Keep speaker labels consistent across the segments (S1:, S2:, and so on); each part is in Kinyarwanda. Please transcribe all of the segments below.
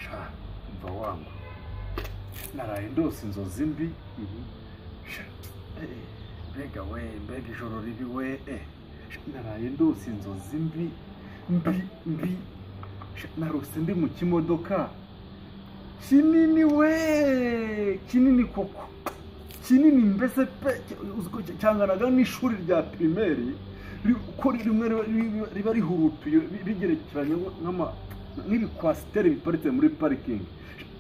S1: sha mva wangu naraye ndose inzozi mbi mbega we mbega ijoro ribi we naraye ndose inzozi mbi narose ndi mu kimodoka kinini we kinini koko kinini mbese pe cyanganaga n'ishuri rya primaire uko rimwe riba rihurutuye bigerekeranye nk'ibikwasiteri biparitse muri parking.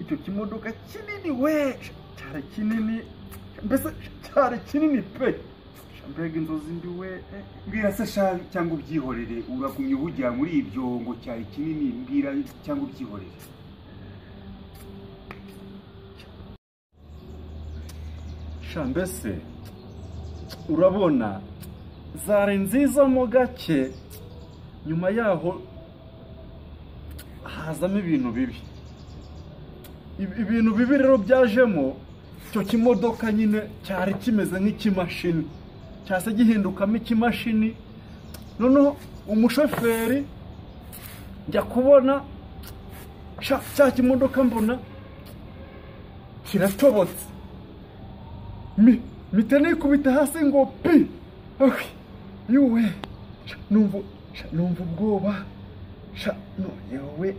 S1: Icyo kimodoka kinini we cyari kinini mbese cyari kinini pe mbega inzozi mbi we
S2: mbwira se sha cyangwa ubyihorere uragumye ubujya muri ibyo ngo cyari kinini mbwira cyangwa ubyihorere.
S1: Mbese urabona zari nziza mo gake nyuma yaho hazamo ibintu bibi. Ibintu bibi rero byajemo icyo kimodoka nyine cyari kimeze nk'ikimashini cyase gihindukamo ikimashini. Noneho umushoferi njya kubona cya kimodoka mbona kiratobotse mite nikubita hasi ngo pi yuwe numva ubwoba no yewe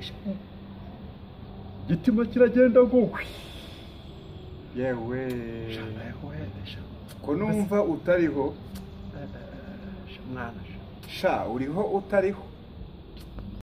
S1: gitima kiragenda ngo
S2: yewe ko numva utariho
S1: mwana
S2: sha uriho utariho